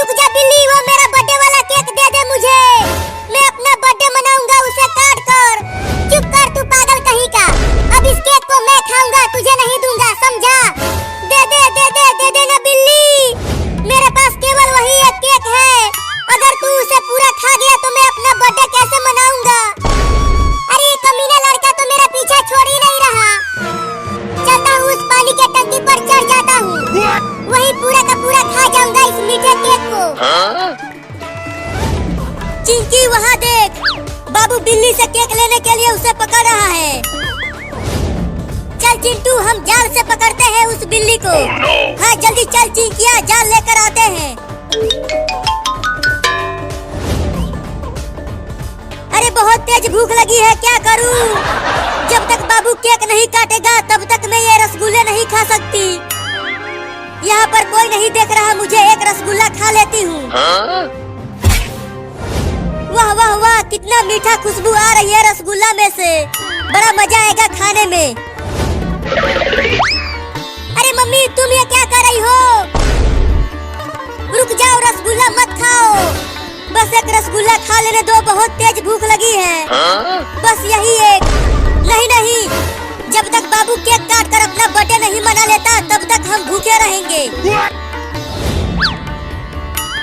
रुक जा बिल्ली, वो मेरा बर्थडे वाला केक दे दे मुझे। मैं अपना बर्थडे मनाऊंगा उसे काट कर। चुप कर तू पागल कहीं का। अब इस केक को मैं खाऊंगा, तुझे नहीं दूंगा, समझा? दे दे दे दे दे दे ना बिल्ली। मेरे पास केवल वही एक केक है। अगर तू उसे पूरा खा गया तो मैं अपना बर्थडे कैसे मनाऊंगा? अरे ये कमीना लड़का तो मेरा पीछा छोड़ ही नहीं रहा। चलता हूँ उस पानी के टंकी पर चढ़ जाता हूँ, वही पूरा का पूरा खा जाऊंगा इस मीठे केक को। चिंकी वहाँ देख, बाबू बिल्ली से केक लेने के लिए उसे पकड़ रहा है। चल चिंटू, हम जाल से पकड़ते हैं उस बिल्ली को। हाँ जल्दी चल चिंकिया, जाल लेकर आते हैं। अरे बहुत तेज भूख लगी है, क्या करूं? जब तक बाबू केक नहीं काटेगा तब तक मैं ये रसगुल्ले नहीं खा सकती। यहाँ पर कोई नहीं देख रहा मुझे, एक रसगुल्ला खा लेती हूँ। वाह वाह वाह, कितना मीठा खुशबू आ रही है रसगुल्ला में से। बड़ा मजा आएगा खाने में। अरे मम्मी तुम ये क्या कर रही हो? रुक जाओ, रसगुल्ला मत खाओ। बस एक रसगुल्ला खा लेने दो, बहुत तेज भूख लगी है। बस यही एक। नहीं नहीं, जब तक बाबू केक काट कर अपना बर्थडे नहीं मना लेता तब तक हम भूखे रहेंगे।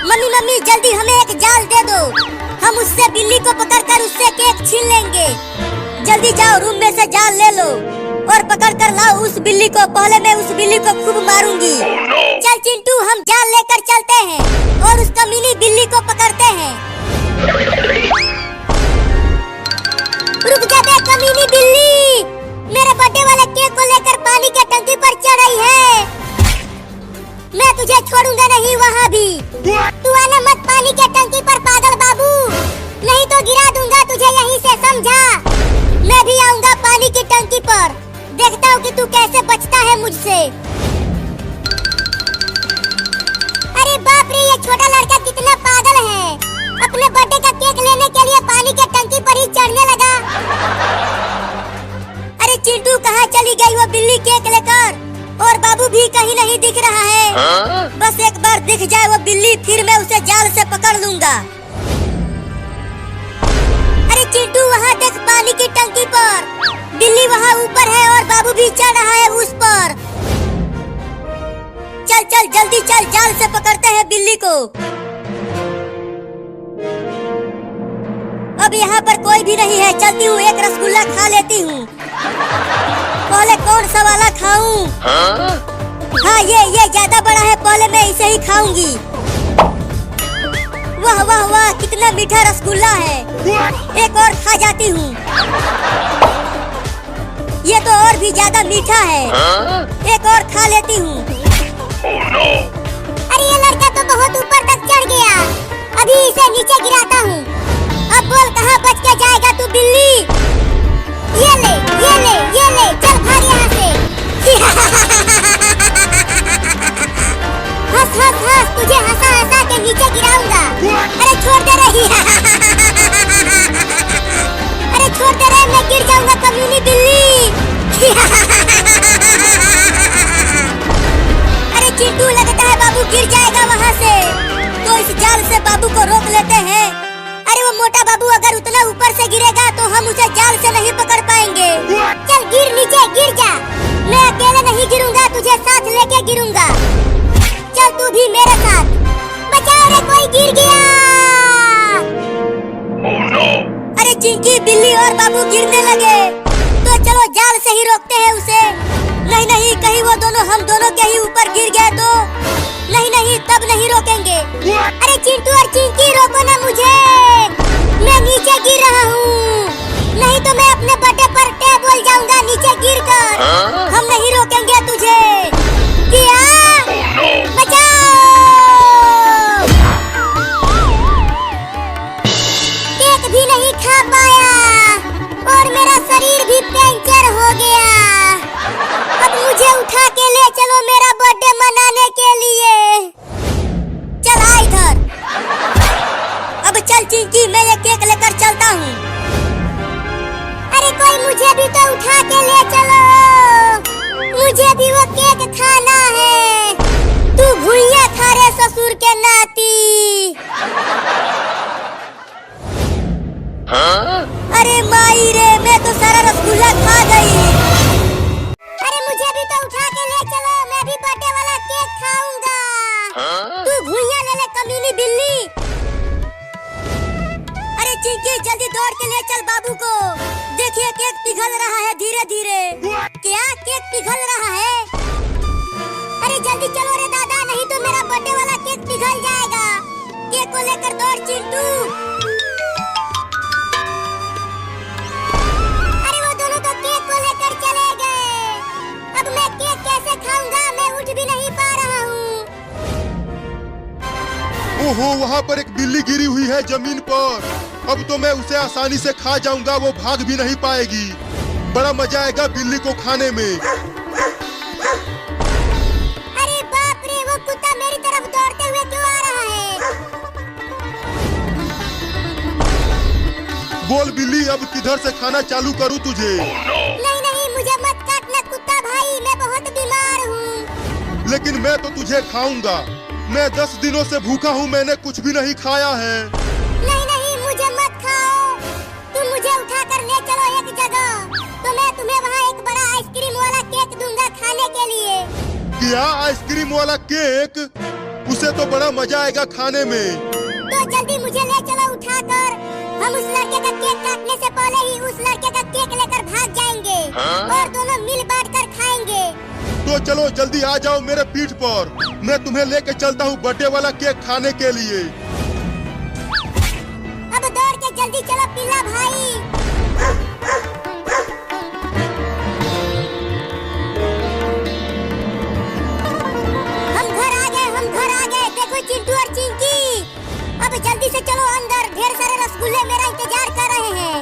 मम्मी मम्मी जल्दी हमें एक जाल दे दो, हम उससे बिल्ली को पकड़कर उससे केक छीन लेंगे। जल्दी जाओ, रूम में से जाल ले लो और पकड़ कर लाओ उस बिल्ली को। पहले मैं उस बिल्ली को खूब मारूंगी। चल चिंटू, हम जाल लेकर चलते हैं और उस कमीनी बिल्ली को पकड़ते हैं। रुक जा बे कमीनी बिल्ली, मेरे बर्थडे वाले केक को लेकर पानी के टंकी पर चढ़ रही है। मैं तुझे छोड़ूंगा नहीं वहाँ भी। तू आना मत पानी के टंकी पर पागल बाबू, नहीं तो गिरा दूंगा तुझे यहीं से, समझा? मैं भी आऊंगा पानी की टंकी पर, देखता हूँ कि तू कैसे बचता है मुझसे। अरे बाप रे, ये छोटा लड़का कितना पागल है, अपने बर्थडे का केक लेने के लिए पानी के टंकी पर ही चढ़ने लगा। अरे चिंटू, कहाँ चली गई वो बिल्ली केक लेकर? और बाबू भी कहीं नहीं दिख रहा है। बस एक बार दिख जाए वो बिल्ली, फिर मैं उसे जाल से पकड़ लूंगा। अरे चिंटू, वहाँ देख पानी की टंकी पर बिल्ली वहाँ ऊपर है और बाबू भी चढ़ रहा है उस पर। चल चल जल्दी चल, जाल से पकड़ते हैं बिल्ली को। अब यहाँ पर कोई भी नहीं है, चलती हूँ एक रसगुल्ला खा लेती हूँ। पहले कौन सा वाला खाऊं? हाँ ये ज्यादा बड़ा है, पहले मैं इसे ही खाऊंगी। वाह वाह वाह, कितना मीठा रसगुल्ला है। एक और खा जाती हूँ, ये तो और भी ज्यादा मीठा है। एक और खा लेती हूँ। अरे ये लड़का तो बहुत ऊपर तक चढ़ गया, अभी इसे नीचे गिराता हूँ। अब बोल कहाँ बच के जाएगा तू बिल्ली? ये ले ये ले ये ले, चल भाग यहाँ से। हंस हंस हंस, तुझे हंसा हंसा के नीचे गिराऊंगा। अरे छोड़ दे रही। अरे छोड़ दे रहे, मैं गिर जाऊंगा कमीनी बिल्ली। अरे चिंटू, लगता है बाबू गिर जाएगा वहाँ से, तो इस जाल से बाबू को रोक लेते हैं। अरे वो मोटा बाबू अगर उतना ऊपर से गिरेगा तो हम उसे जाल से नहीं पकड़ पाएंगे। चल गिर नीचे, गिर जा, मैं अकेले नहीं गिरूंगा, तुझे साथ लेके गिरूंगा। चल तू भी मेरे साथ। बचाओ रे, कोई गिर गया। अरे चिंकी, बिल्ली और बाबू गिरने लगे, तो चलो जाल से ही रोकते हैं उसे। नहीं नहीं, कहीं वो दोनों हम दोनों के ही ऊपर गिर गए तो? नहीं नहीं, तब नहीं रोकेंगे। अरे चिंटू और चिंकी, रोको ना मुझे, मैं नीचे गिर रहा हूँ, नहीं तो मैं अपने बर्थडे पर बोल जाऊंगा नीचे गिरकर। हम नहीं रोकेंगे तुझे। क्या? बचाओ! केक भी नहीं खा पाया और मेरा शरीर भी पंचर हो गया। अब मुझे उठा के ले चलो मेरा बर्थडे मनाने के लिए। चल आ इधर। अब चल चिंकी, मैं ये केक लेकर चलता हूँ। अरे कोई मुझे भी तो उठा के ले चलो, मुझे भी वो केक खाना है। तू भुइयां खा रे ससुर के नाती। तू घुइयां ले ले कमीनी बिल्ली। अरे चिंकी जल्दी दौड़ के ले चल बाबू को। देखिए केक पिघल रहा है धीरे धीरे। क्या केक पिघल रहा है? अरे जल्दी चलो रे दादा, नहीं तो मेरा बर्थडे वाला केक पिघल जाएगा। केक को लेकर दौड़ चिंटू। अरे वो दोनों तो केक को लेकर चले गए। अब मैं केक कैसे खाऊंगा? मैं उठ भी नहीं पा रहा हूँ। ओहो, वहाँ पर एक बिल्ली गिरी हुई है जमीन पर। अब तो मैं उसे आसानी से खा जाऊंगा, वो भाग भी नहीं पाएगी। बड़ा मजा आएगा बिल्ली को खाने में। अरे बाप रे, वो कुत्ता मेरी तरफ दौड़ते हुए क्यों आ रहा है? बोल बिल्ली, अब किधर से खाना चालू करूँ तुझे? नहीं नहीं, मुझे मत काटना कुत्ता भाई, मैं बहुत बीमार हूँ। लेकिन मैं तो तुझे खाऊंगा। मैं 10 दिनों से भूखा हूँ, मैंने कुछ भी नहीं खाया है। नहीं नहीं, मुझे मत खाओ। तुम मुझे उठा कर ले चलो एक जगह, तो मैं तुम्हें वहाँ एक बड़ा आइसक्रीम वाला केक दूंगा खाने के लिए। क्या आइसक्रीम वाला केक? उसे तो बड़ा मजा आएगा खाने में। तो जल्दी मुझे ले चलो उठाकर। हम उस लड़के का केक काटने से पहले ही उस लड़के का केक लेकर भाग जाएंगे और दोनों मिल बांट कर खाएंगे। तो चलो जल्दी आ जाओ मेरे पीठ पर, मैं तुम्हें लेके चलता हूँ बर्थडे वाला केक खाने के लिए। अब दौड़ के जल्दी चलो पिल्ला भाई। हम घर आ गए। देखो चिंटू और चिंकी, अब जल्दी से चलो अंदर। ढेर सारे रसगुल्ले मेरा इंतजार कर रहे हैं।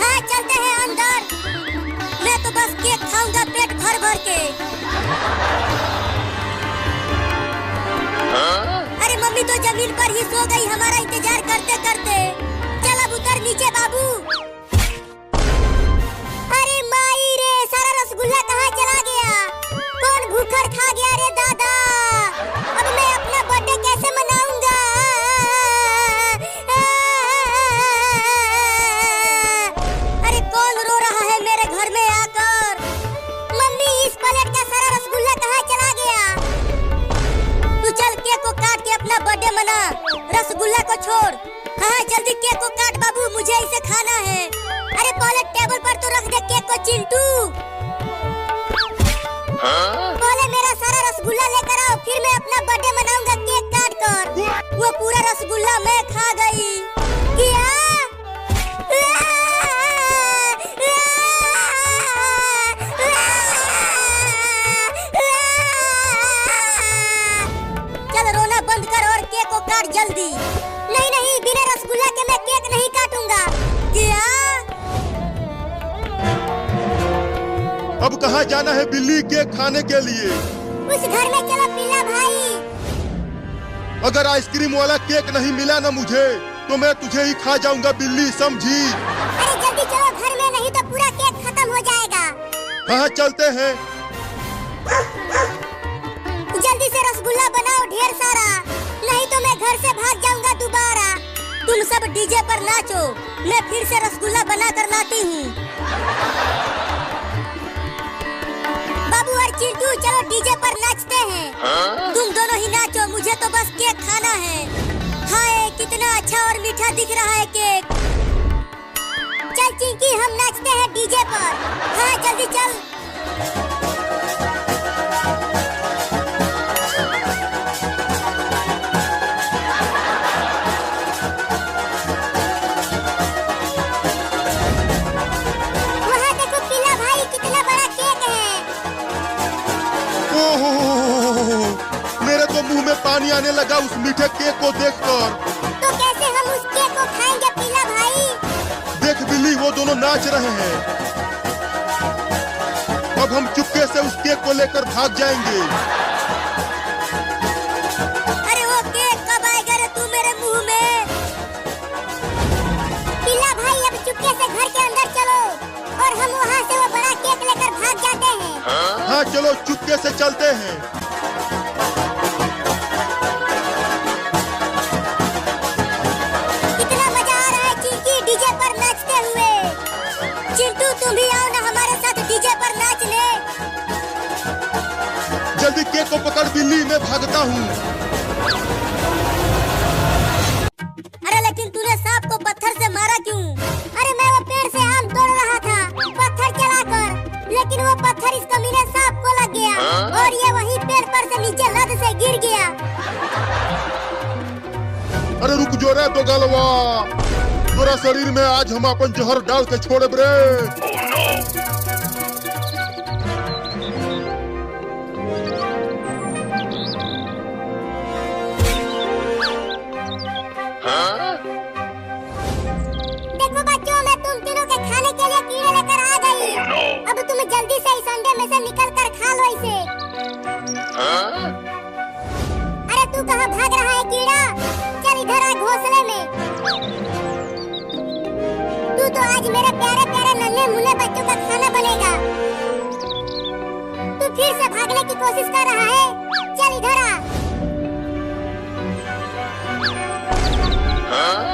हाँ चलते हैं अंदर। मैं तो बस केक खाऊंगा पेट भर भर के। अरे मम्मी तो जमीन पर ही सो गई हमारा इंतजार करते करते। चल अब उतर नीचे बाबू। अरे माई रे, सारा रसगुल्ला कहाँ चला गया? कौन भूखर खा गया रे दादा? अब मैं अपना बर्थडे कैसे मनाऊंगा? अरे कौन रो रहा है मेरे घर में आकर? मम्मी, इस प्लेट का सारा रसगुल्ला कहाँ चला गया? तू चल केक को काट के अपना बर्थडे मना, रसगुल्ला को छोड़। हाँ जल्दी केक को काट बाबू, मुझे इसे खाना है। अरे पहले टेबल पर तो रख दे केक को चिंटू। पहले मेरा सारा रसगुल्ला लेकर आओ, फिर मैं अपना बर्थडे मनाऊंगा केक काट कर। वो पूरा रसगुल्ला मैं खा गई। क्या? चल रोना बंद कर और केक को काट जल्दी। नहीं नहीं, बिना रसगुल्ला के मैं केक नहीं काटूंगा। क्या? अब कहाँ जाना है बिल्ली केक खाने के लिए? उस घर में चलो पिल्ला भाई। अगर आइसक्रीम वाला केक नहीं मिला ना मुझे, तो मैं तुझे ही खा जाऊंगा बिल्ली, समझी? अरे जल्दी चलो घर में, नहीं तो पूरा केक खत्म हो जाएगा। हाँ चलते हैं। जल्दी से रसगुल्ला बनाओ ढेर सारा, नहीं तो मैं घर से भाग जाऊंगा दोबारा। तुम सब डीजे पर नाचो, मैं फिर से रसगुल्ला बना कर लाती हूँ। बाबू और चिंटू चलो डीजे पर नाचते हैं। तुम दोनों ही नाचो, मुझे तो बस केक खाना है। हाय कितना अच्छा और मीठा दिख रहा है केक। चल चिंकी, हम नाचते हैं डीजे पर। हाँ जल्दी चल। वहाँ देखो पिल्ला भाई, कितना बड़ा केक है। ओहो, मेरे तो मुंह में पानी आने लगा उस मीठे केक को देखकर। तो कैसे हम उस केक को खाएंगे पिल्ला भाई? देख बिल्ली, वो दोनों नाच रहे हैं। अब हम चुपके से उस केक को लेकर भाग जाएंगे। अरे वो केक कब आएगा रे तू मेरे मुंह में? पिल्ला भाई अब चुपके से घर के अंदर चलो और हम वहाँ से वो बड़ा केक लेकर भाग जाते हैं। हाँ चलो चुपके से चलते हैं। कितना मजा आ रहा है चिंकी डीजे पर नाचते हुए। चिंटू तुम भी आओ ना हमारे साथ डीजे पर नाचने। जल्दी केक को पकड़ बिल्ली, मैं भागता हूँ। अरे लेकिन तूने सांप को पत्थर से मारा क्यों? अरे मैं वो पेड़ से आम तोड़ रहा था पत्थर चलाकर, लेकिन वो पत्थर इस कमीने सांप को लग गया और ये वही पेड़ पर से नीचे लद से गिर गया। अरे रुक जो रे तो गलवा, तोरा शरीर में आज हम अपन जहर डाल के छोड़े रे। देखो बच्चों, मैं तुम तीनों के खाने के लिए कीड़े लेकर आ गई। अब तुम जल्दी से इस अंडे में से निकल कर खा लो इसे। अरे तू कहाँ भाग रहा है कीड़ा? चल इधर आ घोंसले में। तू तो आज मेरे प्यारे प्यारे नन्हे मुन्ने बच्चों का खाना बनेगा। तू फिर से भागने की कोशिश कर रहा है? चल इधर आ।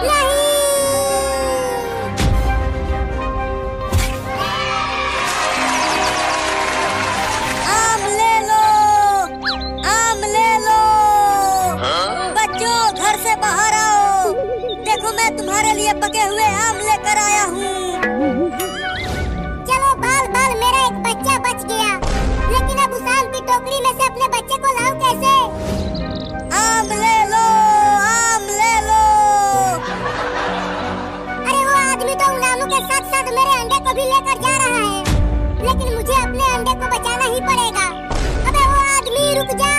नहीं, आम ले लो, आम ले लो। बच्चों घर से बाहर आओ, देखो मैं तुम्हारे लिए पके हुए आम लेकर आया हूँ। चलो बाल बाल, मेरा एक बच्चा बच गया, लेकिन अब उस आम की टोकरी में से अपने बच्चे को लाऊं कैसे? आम ले लो, आम ले लो। अरे वो आदमी तो उन आमों के साथ साथ मेरे अंडे को भी लेकर जा रहा है, लेकिन मुझे अपने अंडे को बचाना ही पड़ेगा। अबे वो आदमी रुक जा।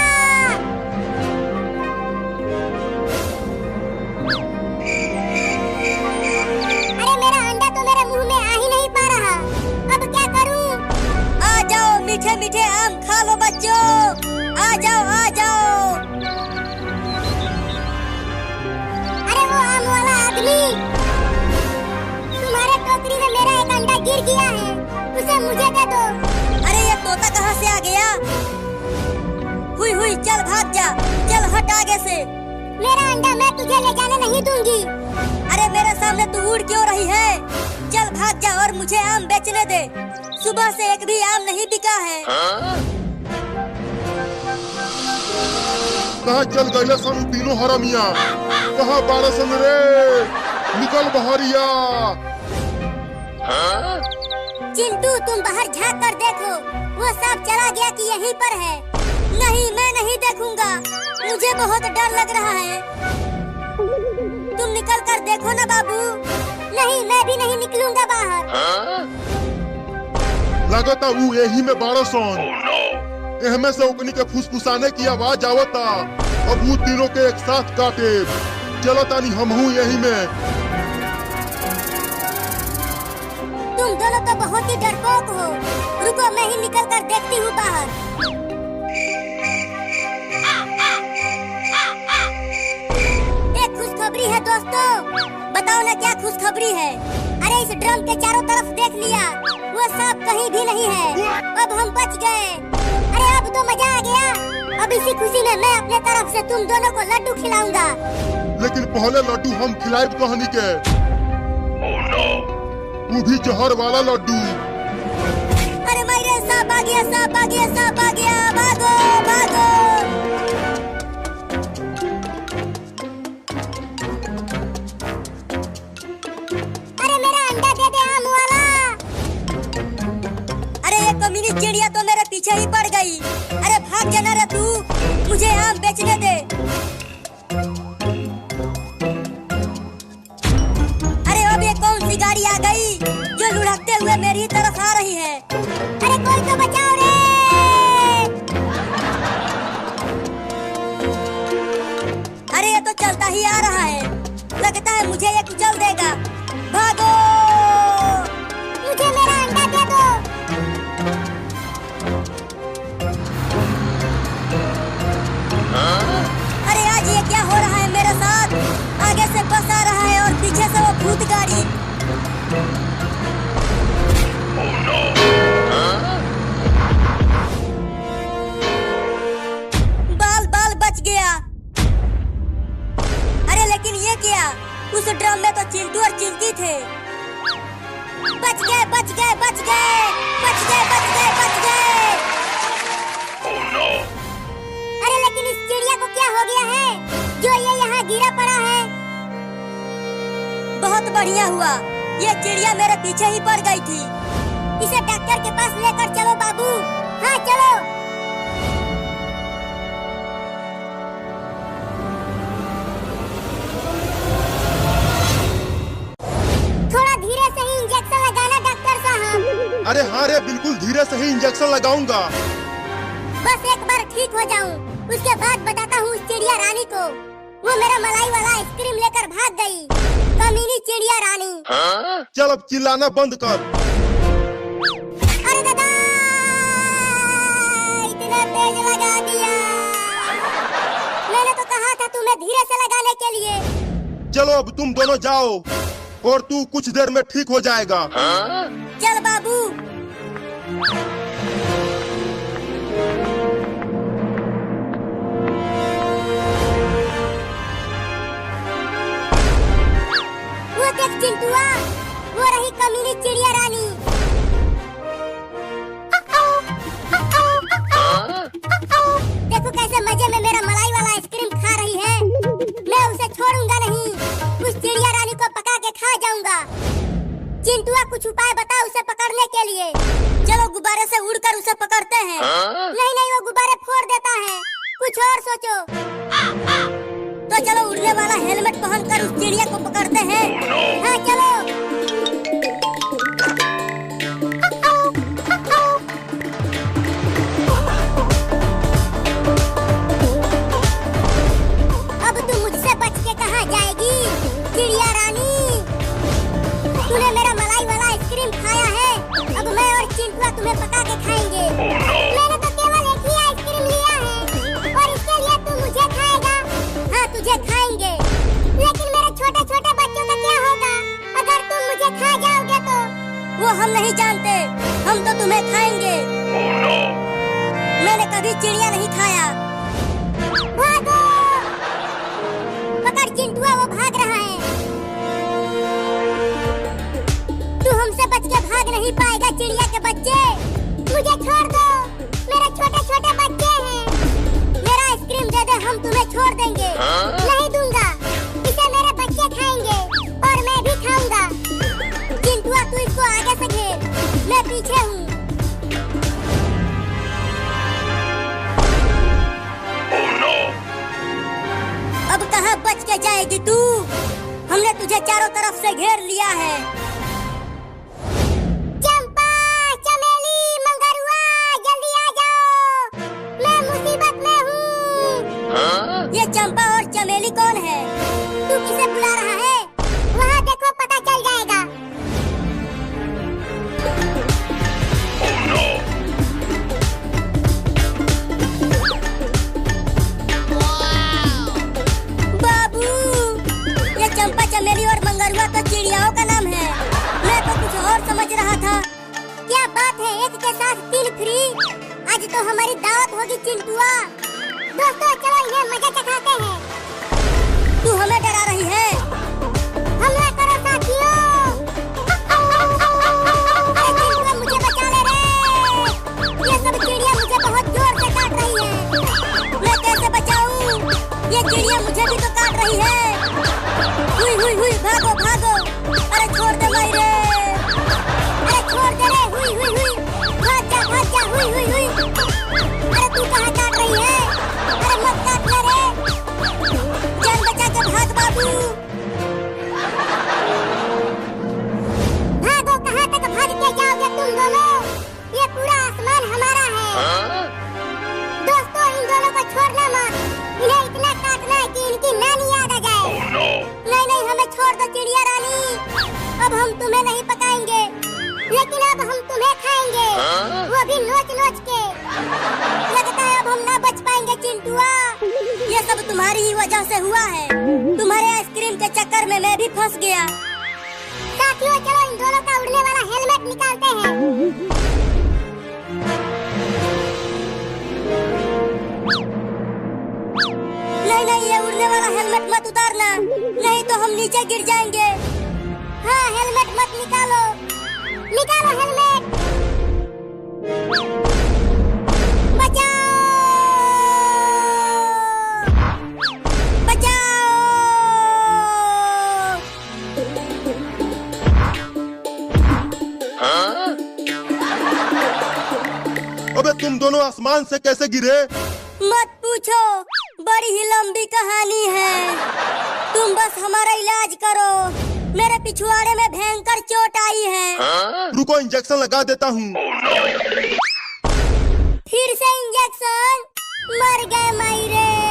अरे मेरा अंडा तो मेरे मुंह में आ ही नहीं पा रहा, अब क्या करूं? आ जाओ मीठे मीठे आम खा लो बच्चों, आ जाओ आ जाओ। अरे वो आम वाला आदमी, तुम्हारे टोकरी में मेरा एक अंडा गिर गया है, उसे मुझे दे दो। अरे ये तोता कहाँ से आ गया? हुई हुई, चल भाग जा, चल हट आगे से। मेरा अंडा मैं तुझे ले जाने नहीं दूंगी। अरे मेरे सामने तू उड़ क्यों रही है? चल भाग जा और मुझे आम बेचने दे, सुबह से एक भी आम नहीं बिका है। कहाँ चल गए सन तीनों हरामिया? कहाँ बारह सन रे? निकल बहरिया। चिंटू तुम बाहर झांक कर देखो, वो सांप चला गया कि यहीं पर है? नहीं, मैं नहीं देखूंगा, मुझे बहुत डर लग रहा है। तुम निकल कर देखो ना बाबू। नहीं, मैं भी नहीं निकलूंगा बाहर। लगता वो यही में बारह सन, एहमे से ओकनी के फुसफुसाने की आवाज आवता। अब वो तीनों के एक साथ काटे। चलो तानी हम हूँ यही में। तुम दोनों तो बहुत ही डरपोक हो। रुको, मैं ही निकल कर देखती हूँ बाहर। एक खुशखबरी है दोस्तों, बताओ ना क्या खुशखबरी है? अरे इस ड्रम के चारों तरफ देख लिया, वो सांप कहीं भी नहीं है। अब हम बच गए। अरे अब तो मजा आ गया। अब इसी खुशी में मैं अपने तरफ से तुम दोनों को लड्डू खिलाऊंगा। लेकिन पहले लड्डू हम खिलाए कहानी के। वो भी जहर वाला लड्डू। अरे मेरे सांप आ गया, सांप आ गया, सांप आ गया, भागो भागो। अरे मेरा अंडा दे दे आम वाला। अरे ये कमीनी चिड़िया तो मेरे पीछे ही पड़ गई। अरे भाग जाना रे तू, मुझे आम बेचने दे। अरे अब ये कौन सी गाड़ी आ गई जो लुढ़कते हुए मेरी तरफ आ रही है? अरे कोई तो बचाओ रे। अरे ये तो चलता ही आ रहा है, लगता है मुझे ये कुचल देगा। भागो, मुझे मेरा अंडा दे दो। अरे आज ये क्या हो रहा है मेरे साथ? आगे से बस आ रहा है और पीछे से वो भूत गाड़ी। बाल बाल बच गया। अरे लेकिन ये क्या? उस ड्रम में तो चिंटू और चिंकी थे। बच गए, बच गए, बच गए, बच गए, बच गए, बच गए। अरे लेकिन इस चिड़िया को क्या हो गया है? गिरा पड़ा है। बहुत बढ़िया हुआ, ये चिड़िया मेरे पीछे ही पड़ गई थी। इसे डॉक्टर के पास लेकर चलो बाबू। हाँ चलो। थोड़ा धीरे से ही इंजेक्शन लगाना डॉक्टर साहब। अरे हाँ रे, बिल्कुल धीरे से ही इंजेक्शन लगाऊंगा। बस एक बार ठीक हो जाऊं, उसके बाद बताता हूँ उस चिड़िया रानी को। वो मेरा मलाई वाला आइसक्रीम लेकर भाग गई, कमीनी चिड़िया रानी। चल अब चिल्लाना बंद कर। अरे दादा, इतना तेज लगा दिया। मैंने तो कहा था तुम्हें धीरे से लगाने के लिए। चलो अब तुम दोनों जाओ और तू कुछ देर में ठीक हो जाएगा। चल बाबू। वो देख चिंटुआ, वो रही कमीनी चिड़िया रानी। देखो कैसे मजे में मेरा मलाई वाला आइसक्रीम खा रही है। मैं उसे छोड़ूंगा नहीं, उस चिड़िया रानी को पका के खा जाऊंगा। चिंटुआ कुछ उपाय बता उसे पकड़ने के लिए। चलो गुब्बारे से उड़कर उसे पकड़ते हैं। नहीं नहीं, वो गुब्बारे फोड़ देता है, कुछ और सोचो। तो चलो उड़ने वाला हेलमेट पहनकर उस चिड़िया को पकड़ते हैं। हाँ चलो। अब तू मुझसे बच के कहाँ जाएगी चिड़िया रानी? तूने मेरा मलाई वाला आइसक्रीम खाया है, अब मैं और चिंटुआ तुम्हें पका के खाएंगे। मैंने तो केवल एक ही आइसक्रीम लिया है और इसके लिए तू मुझे खाएगा? हाँ तुझे खाएंगे, लेकिन मेरे छोटे छोटे बच्चों का क्या होगा अगर तुम मुझे खा जाओगे तो? वो हम नहीं जानते, हम तो तुम्हें खाएंगे। मैंने कभी चिड़िया नहीं खाया। भागो! पकड़ चिंटुआ, वो भाग रहा है। तू हमसे बच के भाग नहीं पाएगा चिड़िया के बच्चे। मुझे छोड़ दो, मेरे छोटे छोटे बच्चे हैं। मेरा आइसक्रीम दे दे, हम तुम्हें छोड़ देंगे। नहीं दूंगा, इसे मेरे बच्चे खाएंगे और मैं भी खाऊंगा। चिंटुआ तू इसको आगे से घेर, मैं पीछे हूँ। अब कहाँ बच के जाएगी तू? हमने तुझे चारों तरफ से घेर लिया है। चंपा, चमेली, मंगरुआ, जल्दी आ जाओ, मैं मुसीबत में हूँ। ये चंपा और चमेली कौन है? तू किसे बुला रहा है? वहाँ देखो, पता चल जाएगा। बाबू, ये चंपा, चमेली और मंगरुआ तो चिड़ियाओं का नाम है। मैं तो कुछ और समझ रहा था। क्या बात है, एक के साथ 3 फ्री? आज तो हमारी दावत होगी चिंटुआ। दोस्तों चलो इन्हें मजा चखाते हैं। तू हमें डरा रही है? हमला करो साथियों! अरे चिंटुआ मुझे बचा ले रे! ये सब चिड़िया मुझे बहुत जोर से काट रही है। मैं कैसे बचाऊं? ये चिड़िया मुझे भी तो काट रही है। हुई हुई हुई, भागो भागो! अरे छोड़ दे भाई रे! अरे छोड़ दे रे! हुई हुई हुई, भाग जा भाग जा! हुई हुई हुई! अरे तू कहाँ काट रही है? अरे मत काट ले रे! जान बचा के भाग बाबू! भागो, कहाँ तक भाग के जाओगे तुम दोनों? ये पूरा आसमान हमारा है। दोस्तों इन दोनों को छोड़ना मत, इन्हें इतना काटना है कि इनकी नानी याद आ जाए। नहीं नहीं, हमें छोड़ दो चिड़िया रानी, अब हम तुम्हें नहीं पकाएंगे, लेकिन अब हम तुम्हें खाएंगे, वो भी नोच नोच के। लगता है अब हम ना बच पाएंगे चिंटुआ। ये सब तुम्हारी ही वजह से हुआ है। तुम्हारे आइसक्रीम के चक्कर में मैं भी फंस गया। साथियों चलो इन दोनों का उड़ने वाला हेलमेट निकालते हैं। नहीं नहीं, ये उड़ने वाला हेलमेट मत उतारना, नहीं तो हम नीचे गिर जाएंगे। हाँ हेलमेट मत निकालो, निकालो हेलमेट। बचाओ! बचाओ! तुम दोनों आसमान से कैसे गिरे? मत पूछो, बड़ी ही लंबी कहानी है। तुम बस हमारा इलाज करो, मेरे पिछवाड़े में भयंकर चोट आई है। रुको, इंजेक्शन लगा देता हूँ। फिर से इंजेक्शन? मर गए मायरे।